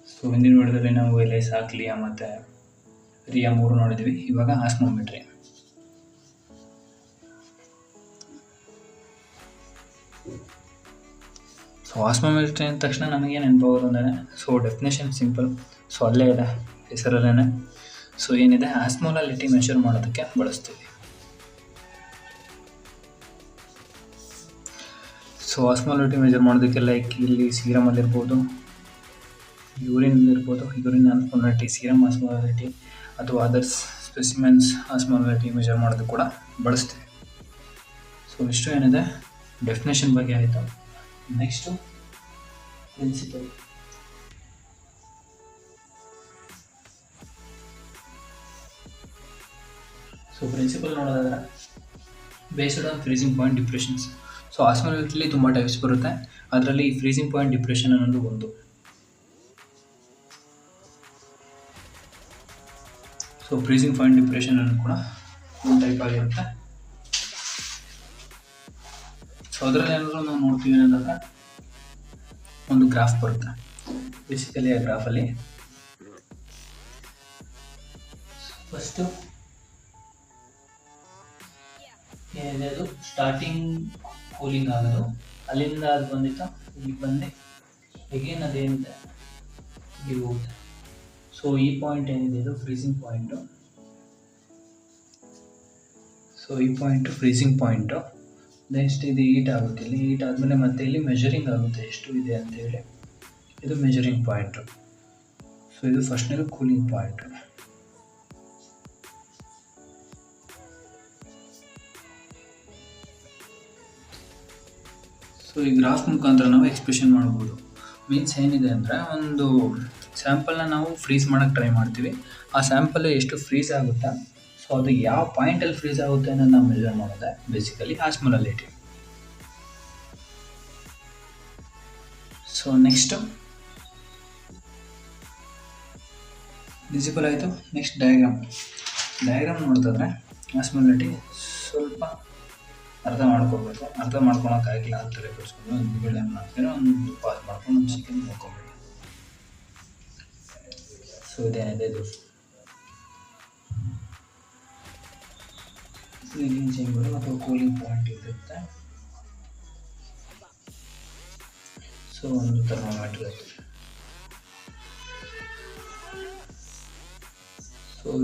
So ಹಿಂದಿನ ವಿಡಿಯೋದಲ್ಲಿ ನಾವು ಎಲೈಸ್ ಕ್ಲಿಯಾ ಮತ್ತು ರಿಯಾ ಮೂರು ನೋಡಿದ್ವಿ. ಇವಾಗ ಆಸ್ಮೋಮೆಟ್ರಿ. ಸೊ ಆಸ್ಮೋಮೆಟ್ರಿ ಅಂದ ತಕ್ಷಣ ನಮಗೆ ನೆನಪಾಗೋದು ಅಂದರೆ ಡೆಫಿನೇಷನ್ ಸಿಂಪಲ್. ಅಲ್ಲೇ ಇದೆ ಹೆಸರಲ್ಲೇ. ಏನಿದೆ, ಆಸ್ಮೋಲಾಲಿಟಿ ಮೆಷರ್ ಮಾಡೋದಕ್ಕೆ ಬಳಸ್ತೀವಿ. ಆಸ್ಮೋಲಾಲಿಟಿ ಮೆಷರ್ ಮಾಡೋದಕ್ಕೆ ಲೈಕ್ ಇಲ್ಲಿ ಸೀರಮಲ್ಲಿರ್ಬೋದು, ಯೂರಿನಲ್ಲಿರ್ಬೋದು, ಯೂರಿನ್ ಆಸ್ಮೋಲಾಲಿಟಿ, ಸೀರಮ್ ಆಸ್ಮೋಲಾಲಿಟಿ ಅಥವಾ ಅದರ್ಸ್ ಸ್ಪೆಸಿಮೆನ್ಸ್ ಆಸ್ಮೋಲಾಲಿಟಿ ಮೆಷರ್ ಮಾಡೋದಕ್ಕೆ ಕೂಡ ಬಳಸ್ತೀವಿ. ಇಷ್ಟು ಏನಿದೆ ಡೆಫಿನೇಷನ್ ಬಗ್ಗೆ ಆಯಿತು. Next principle. ಪ್ರಿನ್ಸಿಪಲ್ ನೋಡೋದಾದ್ರೆ based on freezing point depressions. ಆಸ್ಮೋಲಾಲಿಟಿಲಿ ತುಂಬ ಟೈಪ್ಸ್ ಬರುತ್ತೆ. ಅದರಲ್ಲಿ ಫ್ರೀಸಿಂಗ್ ಪಾಯಿಂಟ್ ಡಿಪ್ರೆಷನ್ ಅನ್ನೋದು ಒಂದು. ಫ್ರೀಸಿಂಗ್ ಪಾಯಿಂಟ್ ಡಿಪ್ರೆಷನ್ ಅನ್ನೋದು ಕೂಡ ಒಂದು ಟೈಪ್ ಆಗಿರುತ್ತೆ. ಅದರಲ್ಲಿ ಏನಾದರೂ ನಾವು ನೋಡ್ತೀವಿ ಅನ್ನೋದಾಗ ಒಂದು ಗ್ರಾಫ್ ಬರುತ್ತೆ. ಬೇಸಿಕಲಿ ಆ ಗ್ರಾಫಲ್ಲಿ ಫಸ್ಟು ಏನಿದೆ, ಅದು ಸ್ಟಾರ್ಟಿಂಗ್ ಕೂಲಿಂಗ್ ಆಗೋದು, ಅಲ್ಲಿಂದ ಅದು ಬಂದಿತ್ತು ಇಲ್ಲಿಗೆ ಬಂದು ಎಗೇನ್ ಅದೇನಿದೆ ಇಲ್ಲಿಗೆ ಹೋಗುತ್ತೆ. ಈ ಪಾಯಿಂಟ್ ಏನಿದೆ ಇದು ಫ್ರೀಸಿಂಗ್ ಪಾಯಿಂಟು. ಈ ಪಾಯಿಂಟು ಫ್ರೀಸಿಂಗ್ ಪಾಯಿಂಟು. ನೆಕ್ಸ್ಟ್ ಇದು ಹೀಟ್ ಆಗುತ್ತೆ. ಇಲ್ಲಿ ಹೀಟ್ ಆದಮೇಲೆ ಮತ್ತೆ ಇಲ್ಲಿ ಮೆಷರಿಂಗ್ ಆಗುತ್ತೆ ಎಷ್ಟು ಇದೆ ಅಂತೇಳಿ. ಇದು ಮೆಷರಿಂಗ್ ಪಾಯಿಂಟು. ಇದು ಫಸ್ಟ್ನೇದು ಕೂಲಿಂಗ್ ಪಾಯಿಂಟು. ಈ ಗ್ರಾಫ್ ಮುಖಾಂತರ ನಾವು ಎಕ್ಸ್ಪ್ರೆಷನ್ ಮಾಡ್ಬೋದು. ಮೀನ್ಸ್ ಏನಿದೆ ಅಂದರೆ, ಒಂದು ಸ್ಯಾಂಪಲ್ನ ನಾವು ಫ್ರೀಸ್ ಮಾಡೋಕ್ಕೆ ಟ್ರೈ ಮಾಡ್ತೀವಿ. ಆ ಸ್ಯಾಂಪಲ್ ಎಷ್ಟು ಫ್ರೀಸ್ ಆಗುತ್ತಾ, ಅದು ಯಾವ ಪಾಯಿಂಟಲ್ಲಿ ಫ್ರೀಸ್ ಆಗುತ್ತೆ ಅನ್ನೋದು ನಾವು ಮೆಜರ್ ಮಾಡೋದೆ ಬೇಸಿಕಲಿ ಆಸ್ಮೋಲಾಲಿಟಿ. ನೆಕ್ಸ್ಟ್ ಪ್ರಿನ್ಸಿಪಲ್ ಆಯಿತು. ನೆಕ್ಸ್ಟ್ ಡಯಾಗ್ರಾಮ್ ನೋಡ್ತಿದ್ರೆ ಆಸ್ಮೋಲಾಲಿಟಿ ಸ್ವಲ್ಪ ಅರ್ಥ ಮಾಡ್ಕೋಬೇಕು. ಅರ್ಥ ಮಾಡ್ಕೊಳಕ್ಕಾಗಿಲ್ಲ ಅಂತ ತಲೆ ಕೆಡಿಸ್ಕೊಂಡು ಒಂದು ವಿಡಿಯೋ ಮಾಡ್ತೀರ, ಒಂದು ಪಾಸ್ ಮಾಡ್ಕೊಂಡು ಒಂದು ಸೆಕೆಂಡ್ ನೋಡ್ಕೊಬೇಡಿ. ಇದೇನಿದೆ, ಇದು ಫ್ರೀಸಿಂಗ್ ಚೇಂಬರ್ ಮತ್ತು ಕೂಲಿಂಗ್ ಪಾಯಿಂಟ್ ಇರುತ್ತೆ. ಒಂದು ಥರ್ಮೋಮೀಟರ್ ಇರುತ್ತೆ.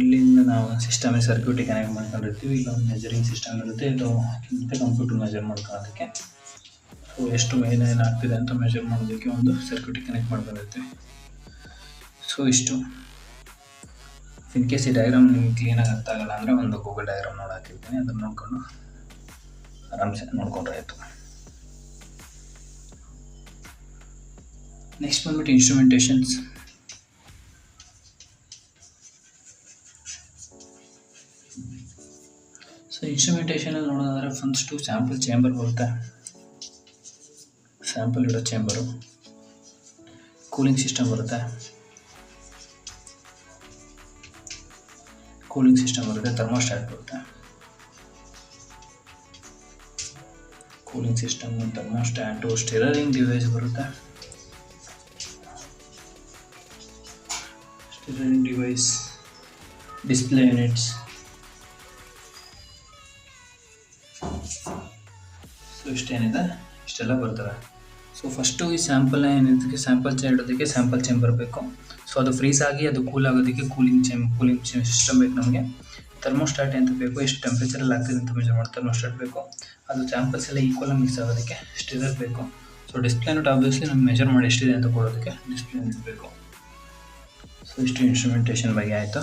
ಇಲ್ಲಿಂದ ನಾವು ಸಿಸ್ಟಮ್ ಸರ್ಕ್ಯೂಟಿಗೆ ಕನೆಕ್ಟ್ ಮಾಡ್ಕೊಂಡಿರ್ತೀವಿ. ಇಲ್ಲೊಂದು ಮೆಜರಿಂಗ್ ಸಿಸ್ಟಮ್ ಇರುತ್ತೆ. ಇದು ಮತ್ತು ಕಂಪ್ಯೂಟರ್ ಮೆಜರ್ ಮಾಡ್ಕೊಳ್ಳೋದಕ್ಕೆ. ಎಷ್ಟು ಏನೇನು ಆಗ್ತಿದೆ ಅಂತ ಮೆಜರ್ ಮಾಡೋದಕ್ಕೆ ಒಂದು ಸರ್ಕ್ಯೂಟಿಗೆ ಕನೆಕ್ಟ್ ಮಾಡ್ಕೊಂಡಿರ್ತೀವಿ. ಇಷ್ಟು. ಇನ್ ಕೇಸ್ ಈ ಡಯಾಗ್ರಾಮ್ ನಿಮ್ಗೆ ಕ್ಲೀನಾಗಿ ಅರ್ಥ ಆಗಲ್ಲ ಅಂದರೆ ಒಂದು ಗೂಗಲ್ ಡಯಾಗ್ರಾಮ್ ನೋಡಾಕಿರ್ತೀನಿ, ಅದನ್ನು ನೋಡಿಕೊಂಡು ಆರಾಮ್ಸೆ ನೋಡ್ಕೊಂಡ್ರೆ ಆಯಿತು. ನೆಕ್ಸ್ಟ್ ಬಂದ್ಬಿಟ್ಟು ಇನ್ಸ್ಟ್ರುಮೆಂಟೇಷನ್ಸ್. ಇನ್ಸ್ಟ್ರುಮೆಂಟೇಷನಲ್ಲಿ ನೋಡೋದಾದ್ರೆ ಫಸ್ಟು ಸ್ಯಾಂಪಲ್ ಚೇಂಬರ್ ಬರುತ್ತೆ. ಸ್ಯಾಂಪಲ್ ಇಡೋ ಚೇಂಬರು, ಕೂಲಿಂಗ್ ಸಿಸ್ಟಮ್ ಬರುತ್ತೆ. ಥರ್ಮೋಸ್ಟಾಟ್ ಬರುತ್ತೆ. Cooling system, thermostat, stirring device ಬರುತ್ತೆ. Display units. ಇಷ್ಟೇನಿದೆ, ಇಷ್ಟೆಲ್ಲ ಬರ್ತವೆ. ಫಸ್ಟು ಈ ಸ್ಯಾಂಪಲ್ ಏನಿದ್ದಕ್ಕೆ ಸ್ಯಾಂಪಲ್ ಇಡೋದಕ್ಕೆ ಸ್ಯಾಂಪಲ್ ಚೇಂಬರ್ ಬೇಕು. ಅದು ಫ್ರೀಸ್ ಆಗಿ ಅದು ಕೂಲ್ ಆಗೋದಕ್ಕೆ ಕೂಲಿಂಗ್ ಸಿಸ್ಟಮ್ ಬೇಕು ನಮಗೆ. ಥರ್ಮೋಸ್ಟಾಟ್ ಅಂತ ಬೇಕು, ಎಷ್ಟು ಟೆಂಪ್ರೇಚರಲ್ಲಿ ಆಗ್ತಿದೆ ಅಂತ ಮೆಜರ್ ಮಾಡಿ ಥರ್ಮೋಸ್ಟಾಟ್ ಬೇಕು. ಅದು ಸ್ಯಾಂಪಲ್ಸ್ ಎಲ್ಲ ಈಕ್ವಲ್ ಮಿಕ್ಸ್ ಆಗೋದಕ್ಕೆ ಸ್ಟಿರರ್ ಬೇಕು. ಡಿಸ್ಪ್ಲೇ ಯೂನಿಟ್ ಆಬ್ವಿಯಸ್ಲಿ ನಮ್ಗೆ ಮೆಜರ್ ಮಾಡಿ ಎಷ್ಟಿದೆ ಅಂತ ಕೊಡೋದಕ್ಕೆ ಡಿಸ್ಪ್ಲೇ ಯೂನಿಟ್ ಬೇಕು. ಇಷ್ಟು ಇನ್ಸ್ಟ್ರುಮೆಂಟೇಷನ್ ಬಗ್ಗೆ ಆಯಿತು.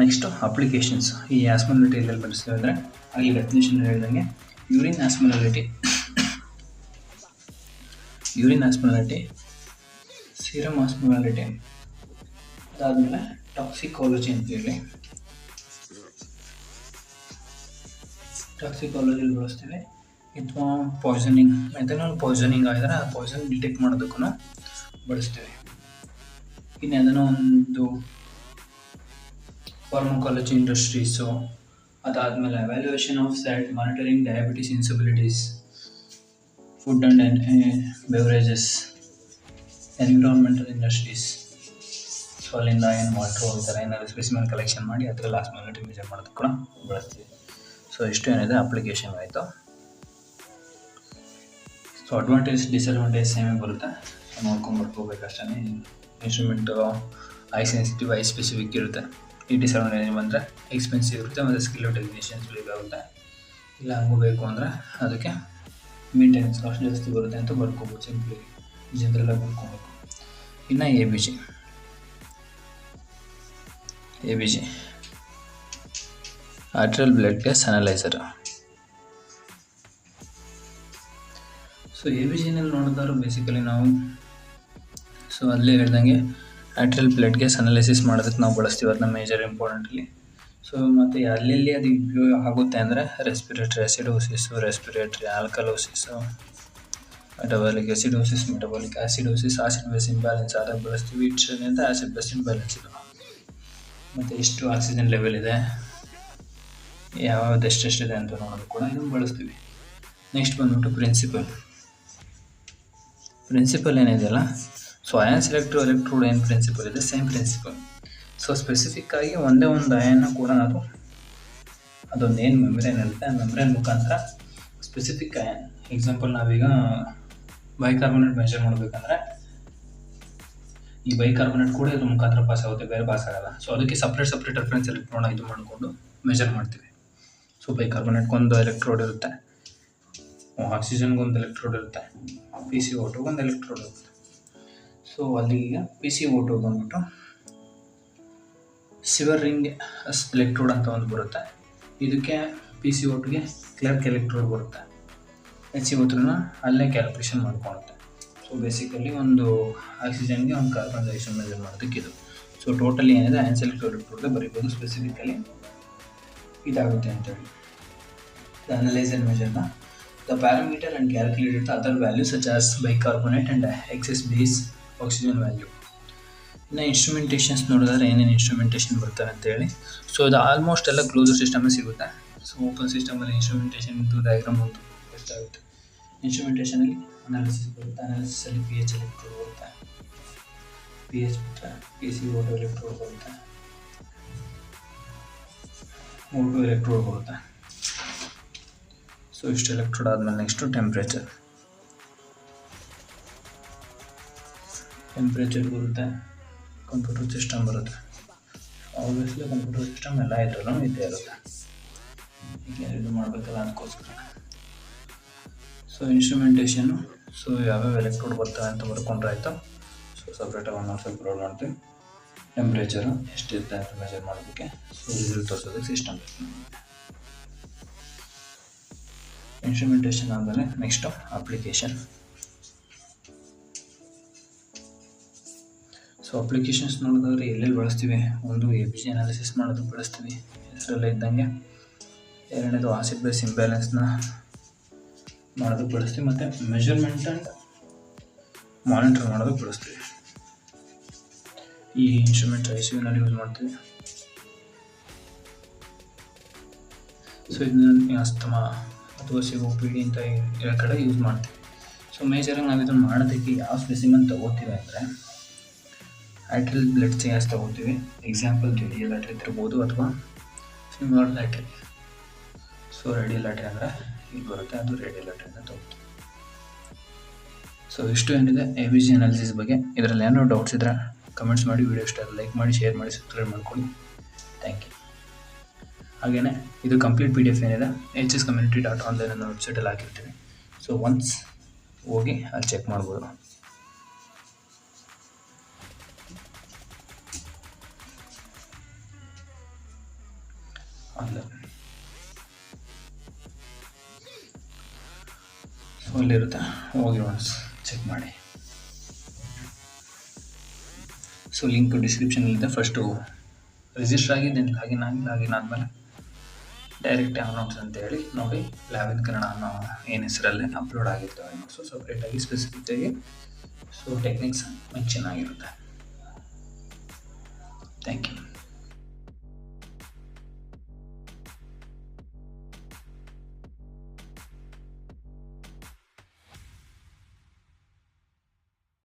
Next applications. ಈ ಆಸ್ಮೋಲಾಲಿಟಿ ಎಲ್ಲೆಲ್ಲಿ ಬಳಸ್ತೀವಿ ಅಂದರೆ, ಅಲ್ಲಿ ಡೆಫಿನೇಷನ್ ಹೇಳ್ದಂಗೆ ಯೂರಿನ್ ಆಸ್ಮೋಲಾಲಿಟಿ, ಸೀರಮ್ ಆಸ್ಮೋಲಾಲಿಟಿ, ಅದಾದಮೇಲೆ ಟಾಕ್ಸಿಕಾಲಜಿ ಅಂತೇಳಿ ಟಾಕ್ಸಿಕಾಲಜಿಲಿ ಬಳಸ್ತೀವಿ. ಅಥವಾ ಪಾಯ್ಸನಿಂಗ್, ಮೆಥನಾಲ್ ಪಾಯ್ಸನಿಂಗ್ ಆಗಿದ್ರೆ ಆ ಪಾಯ್ಸನ್ ಡಿಟೆಕ್ಟ್ ಮಾಡೋದಕ್ಕೂ ಬಳಸ್ತೀವಿ. ಇನ್ನು ಅದನ್ನು ಒಂದು ಫಾರ್ಮಕಾಲಜಿ ಇಂಡಸ್ಟ್ರೀಸು, ಅದಾದಮೇಲೆ evaluation of salt, monitoring diabetes ಇನ್ಸಿಬಿಲಿಟೀಸ್, food and beverages, environmental industries. So ಅಲ್ಲಿಂದ ಏನು ವಾಟ್ರು ಈ ಥರ ಏನಾದರೂ ಸ್ಪೆಸಿಮೆನ್ ಕಲೆಕ್ಷನ್ ಮಾಡಿ ಅದರ ಲಾಸ್ಟ್ ಮಿನಿಟ್ ಮೆಜರ್ ಮಾಡೋದಕ್ಕೆ ಕೂಡ ಬಳಸ್ತೀವಿ. ಸೊ ಇಷ್ಟು ಏನಿದೆ ಅಪ್ಲಿಕೇಶನ್ ಆಯಿತು. ಸೊ ಅಡ್ವಾಂಟೇಜ್ ಡಿಸಡ್ವಾಂಟೇಜ್ ಸೇಮೇ ಬರುತ್ತೆ, ನೋಡ್ಕೊಂಡು ಬರ್ಕೋಬೇಕಷ್ಟೇ. Instrument I sensitive, I specific ಇರುತ್ತೆ. ಈ ಡಿಸಡ್ವಾಂಟೇಜ್ ಬಂದರೆ ಎಕ್ಸ್ಪೆನ್ಸಿವ್ ಇರುತ್ತೆ ಮತ್ತು ಸ್ಕಿಲ್ ಟೆಕ್ನಿಷಿಯನ್ಸ್ ಬೇಕಾಗುತ್ತೆ. ಇಲ್ಲ ಹಂಗೂ ಬೇಕು ಅಂದರೆ ಅದಕ್ಕೆ ಮೇಂಟೆನೆನ್ಸ್ ಕಾಸ್ಟ್ ಜಾಸ್ತಿ ಬರುತ್ತೆ ಅಂತ ಬರ್ಕೋಬೋದು, ಸಿಂಪ್ಲಿ ಜನರಲ್ಲಾಗಿ ಬರ್ಕೋಬೇಕು. ಇನ್ನು A B G arterial blood gas analyser. So A B ಜಿನಲ್ಲಿ ನೋಡಿದ್ರು ಬೇಸಿಕಲಿ ನಾವು ಅಲ್ಲೇ ಹೇಳ್ದಂಗೆ ಆರ್ಟ್ರಿಯಲ್ ಬ್ಲಡ್ ಗ್ಯಾಸ್ ಅನಾಲಿಸಿಸ್ ಮಾಡೋದಕ್ಕೆ ನಾವು ಬಳಸ್ತೀವಿ, ಅದನ್ನ ಮೇಜರ್ ಇಂಪಾರ್ಟೆಂಟ್ಲಿ. ಸೊ ಮತ್ತು ಎಲ್ಲೆಲ್ಲಿ ಅದು ಉಪಯೋಗ ಆಗುತ್ತೆ ಅಂದರೆ respiratory acidosis, respiratory alkalosis, metabolic acidosis, metabolic acidosis, acid base imbalance ಆದಾಗ ಬಳಸ್ತೀವಿ. ಇಟ್ರಿಂದ ಆಸಿಡ್ ಬೇಸ್ ಇಂಬ್ಯಾಲೆನ್ಸ್ ಇದು, ಮತ್ತು ಎಷ್ಟು ಆಕ್ಸಿಜನ್ ಲೆವೆಲ್ ಇದೆ, ಯಾವ್ದು ಎಷ್ಟೆಷ್ಟಿದೆ ಅಂತ ನೋಡೋದು ಕೂಡ ಇದನ್ನು ಬಳಸ್ತೀವಿ. ನೆಕ್ಸ್ಟ್ ಬಂದ್ಬಿಟ್ಟು ಪ್ರಿನ್ಸಿಪಲ್ ಏನಿದೆಯಲ್ಲ, ಸೊ ಅಯಾನ್ಸ್ ಎಲೆಕ್ಟ್ರೋಡ್ ಏನು ಪ್ರಿನ್ಸಿಪಲ್ ಇದೆ, ಸೇಮ್ ಪ್ರಿನ್ಸಿಪಲ್. ಸೊ ಸ್ಪೆಸಿಫಿಕ್ಕಾಗಿ ಒಂದೇ ಒಂದು ಅಯಾನ್ನ ಕೂಡ ಅದೊಂದು ಏನು ಮೆಮ್ರೇನ್ ಇರುತ್ತೆ, ಆ ಮೆಮ್ರೇನ್ ಮುಖಾಂತರ ಸ್ಪೆಸಿಫಿಕ್ ಅಯಾನ್. ಎಕ್ಸಾಂಪಲ್ ನಾವೀಗ ಬೈಕಾರ್ಬೊನೇಟ್ ಮೆಜರ್ ಮಾಡಬೇಕಂದ್ರೆ ಈ ಬೈಕಾರ್ಬೊನೇಟ್ ಕೂಡ ಇದ್ರ ಮುಖಾಂತರ ಪಾಸ್ ಆಗುತ್ತೆ, ಬೇರೆ ಪಾಸ್ ಆಗಲ್ಲ. ಸೊ ಅದಕ್ಕೆ ಸಪ್ರೇಟ್ ರೆಫರೆನ್ಸ್ ಎಲೆಕ್ಟ್ರೋಡ್ನ ಇದು ಮಾಡಿಕೊಂಡು ಮೆಜರ್ ಮಾಡ್ತೀವಿ. ಸೊ ಬೈಕಾರ್ಬೊನೇಟ್ಗೊಂದು ಎಲೆಕ್ಟ್ರೋಡ್ ಇರುತ್ತೆ, ಆಕ್ಸಿಜನ್ಗೊಂದು ಎಲೆಕ್ಟ್ರೋಡ್ ಇರುತ್ತೆ, PCO2 ಎಲೆಕ್ಟ್ರೋಡ್ ಇರುತ್ತೆ. ಸೊ ಅಲ್ಲಿ ಈಗ PCO2 ಬಂದ್ಬಿಟ್ಟು ಸಿವರ್ ರಿಂಗ್ ಎಲೆಕ್ಟ್ರೋಡ್ ಅಂತ ಒಂದು ಬರುತ್ತೆ. ಇದಕ್ಕೆ PCO2ಗೆ ಕ್ಲರ್ಕ್ ಎಲೆಕ್ಟ್ರೋಡ್ ಬರುತ್ತೆ. HCO3ನ ಅಲ್ಲೇ ಕ್ಯಾಲ್ಕುಲೇಷನ್ ಮಾಡ್ಕೊಳುತ್ತೆ. ಸೊ ಬೇಸಿಕಲಿ ಒಂದು ಆಕ್ಸಿಜನ್ಗೆ ಒಂದು ಕಾರ್ಬನ್ ಡೈಆಕ್ಸೈಡ್ ಮೆಜರ್ ಮಾಡೋದಕ್ಕೆ ಇದು. ಸೊ ಟೋಟಲಿ ಏನಿದೆ ಅಯಾನ್ಸ್ ಎಲೆಕ್ಟ್ರೋಡ್ಗೆ ಬರೀಬೋದು, ಸ್ಪೆಸಿಫಿಕಲಿ ಇದಾಗುತ್ತೆ ಅಂತೇಳಿ. ದ ಅನಲೈಸ್ ಅಂಡ್ ಮೆಜರ್ನ the parameter and calculated other value such as bicarbonate and excess base oxygen value. ಇನ್ನು ಇನ್ಸ್ಟ್ರುಮೆಂಟೇಷನ್ಸ್ ನೋಡಿದ್ರೆ ಏನೇನು ಇನ್ಸ್ಟ್ರುಮೆಂಟೇಷನ್ ಬರ್ತಾರೆ ಅಂತೇಳಿ. ಸೊ ಇದು ಆಲ್ಮೋಸ್ಟ್ ಎಲ್ಲ ಕ್ಲೋಸರ್ ಸಿಸ್ಟಮೇ ಸಿಗುತ್ತೆ. ಸೊ ಓಪನ್ ಸಿಸ್ಟಮಲ್ಲಿ ಇನ್ಸ್ಟ್ರುಮೆಂಟೇಷನ್ ಇದು ಡಯಾಗ್ರಾಮ್ ಒಂದು ಗೊತ್ತಾಗುತ್ತೆ. ಇನ್ಸ್ಟ್ರುಮೆಂಟೇಷನಲ್ಲಿ ಅನಾಲಿಸಿಸ್ ಬರುತ್ತೆ, ಅನಾಲಿಸಿಸಲ್ಲಿ pH ಎಲೆಕ್ಟ್ರೋಡ್ ಬರುತ್ತೆ, pH ಬಿಟ್ಟರೆ PCO2 ಎಲೆಕ್ಟ್ರೋಡ್ ಬರುತ್ತೆ, O2 ಎಲೆಕ್ಟ್ರೋಡ್ ಬರುತ್ತೆ. ಸೊ ಇಷ್ಟು ಎಲೆಕ್ಟ್ರೋಡ್ ಆದಮೇಲೆ ನೆಕ್ಸ್ಟು ಟೆಂಪ್ರೇಚರ್ ಬರುತ್ತೆ, ಕಂಪ್ಯೂಟರ್ ಸಿಸ್ಟಮ್ ಬರುತ್ತೆ. ಆಬ್ವಿಯಸ್ಲಿ ಕಂಪ್ಯೂಟರ್ ಸಿಸ್ಟಮ್ ಎಲ್ಲ ಇದ್ರಲ್ಲೂ ಇದ್ದೇ ಇರುತ್ತೆ, ಈಗ ಇದು ಮಾಡಬೇಕಲ್ಲ ಅದಕ್ಕೋಸ್ಕರ. ಸೊ ಇನ್ಸ್ಟ್ರುಮೆಂಟೇಷನ್ನು, ಸೊ ಯಾವ್ಯಾವ ಎಲೆಕ್ಟ್ರೋಡ್ ಬರ್ತವೆ ಅಂತ ಬರ್ಕೊಂಡ್ರೆ ಆಯಿತು. ಸೊ ಸಪ್ರೇಟಾಗಿ ಒಂದು ಸ್ವಲ್ಪ ರೋಲ್ ಮಾಡ್ತೀವಿ. ಟೆಂಪ್ರೇಚರು ಎಷ್ಟಿರುತ್ತೆ ಅಂತ ಮೆಜರ್ ಮಾಡೋದಕ್ಕೆ, ಸೊ ರಿಸಲ್ಟ್ ತೋರಿಸೋದಕ್ಕೆ ಸಿಸ್ಟಮ್ ಬೇಕು. ಇನ್ಸ್ಟ್ರುಮೆಂಟೇಷನ್ ಆದಮೇಲೆ ನೆಕ್ಸ್ಟು ಅಪ್ಲಿಕೇಶನ್. ಸೊ ಅಪ್ಲಿಕೇಶನ್ಸ್ ನೋಡಿದ್ರೆ ಎಲ್ಲೆಲ್ಲಿ ಬಳಸ್ತೀವಿ, ಒಂದು ABG ಅನಾಲಿಸಿಸ್ ಮಾಡೋದಕ್ಕೆ ಬಳಸ್ತೀವಿ, ಹೆಸರೆಲ್ಲ ಇದ್ದಂಗೆ. ಎರಡನೇದು ಆಸಿಡ್ ಬೇಸ್ ಇಂಬ್ಯಾಲೆನ್ಸ್ನ ಮಾಡೋದಕ್ಕೆ ಬಳಸ್ತೀವಿ, ಮತ್ತು ಮೆಜರ್ಮೆಂಟ್ ಆ್ಯಂಡ್ ಮಾನಿಟರ್ ಮಾಡೋದಕ್ಕೆ ಬಳಸ್ತೀವಿ. ಈ ಇನ್ಸ್ಟ್ರೂಮೆಂಟ್ ICUನಲ್ಲಿ ಯೂಸ್ ಮಾಡ್ತೀವಿ. ಸೊ ಇದನ್ನ ಅಸ್ತಮಾ ಅಥವಾ COPD ಅಂತ ಇರೋ ಕಡೆ ಯೂಸ್ ಮಾಡ್ತೀವಿ. ಸೊ ಮೇಜರಾಗಿ ನಾವು ಇದನ್ನು ಮಾಡೋದಕ್ಕೆ ಯಾವ ಸ್ಪೆಸಿಮೆನ್ ತೊಗೋತೀವಿ ಅಂದರೆ ಆರ್ಟ್ರಿಯಲ್ ಬ್ಲಡ್ ಗ್ಯಾಸ್ ತೊಗೋತೀವಿ. ಎಕ್ಸಾಂಪಲ್ ರೇಡಿಯಲ್ ಆರ್ಟ್ರಿ ಇರ್ಬೋದು ಅಥವಾ ಫಿಮರಲ್ ಆರ್ಟ್ರಿ. ಸೊ ರೇಡಿಯಲ್ ಆರ್ಟ್ರಿ ಅಂದರೆ ಇಲ್ಲಿ ಬರುತ್ತೆ, ಅದು ರೇಡಿಯಲ್ ಆರ್ಟ್ರಿಯಿಂದ ತೊಗೋತೀವಿ. ಸೊ ಇಷ್ಟು ಏನಿದೆ ABG ಅನಾಲಿಸಿಸ್ ಬಗ್ಗೆ. ಇದರಲ್ಲಿ ಏನೋ ಡೌಟ್ಸ್ ಇದ್ದರೆ ಕಮೆಂಟ್ಸ್ ಮಾಡಿ, ವಿಡಿಯೋ ಇಷ್ಟ ಲೈಕ್ ಮಾಡಿ, ಶೇರ್ ಮಾಡಿ, ಸಬ್ಸ್ಕ್ರೈಬ್ ಮಾಡ್ಕೊಳ್ಳಿ. Thank you. ಹಾಗೆಯೇ ಇದು ಕಂಪ್ಲೀಟ್ PDF ಏನಿದೆ hscommunity.online ಅನ್ನೋ ವೆಬ್ಸೈಟಲ್ಲಿ ಹಾಕಿರ್ತೀವಿ. ಸೊ ಒನ್ಸ್ ಹೋಗಿ ಅಲ್ಲಿ ಚೆಕ್ ಮಾಡ್ಬೋದು. ಅಲ್ಲ ಸೊ ಅಲ್ಲಿರುತ್ತೆ, ಹೋಗಿ ಒನ್ಸ್ ಚೆಕ್ ಮಾಡಿ. ಸೊ ಲಿಂಕ್ ಡಿಸ್ಕ್ರಿಪ್ಷನಲ್ಲಿದೆ. ಫಸ್ಟು ರಿಜಿಸ್ಟರ್ ಆಗಿ ದೆನ್ ಲಾಗಿನ್ ಆದಮೇಲೆ ಡೈರೆಕ್ಟ್ ನೋಟ್ಸ್ ಅಂತೇಳಿ ನೋಡಿ, ಲ್ಯಾಬ್ ಇನ್ ಕನ್ನಡ ಅನ್ನೋ ಏನು ಹೆಸರಲ್ಲೇ ಅಪ್ಲೋಡ್ ಆಗಿರ್ತವೆ ನೋಟ್ಸು ಸಪ್ರೇಟಾಗಿ ಸ್ಪೆಸಿಫಿಕ್ಕಾಗಿ. ಸೊ ಟೆಕ್ನಿಕ್ಸ್ ಮೆನ್ಷನ್ ಆಗಿರುತ್ತೆ. Thank you.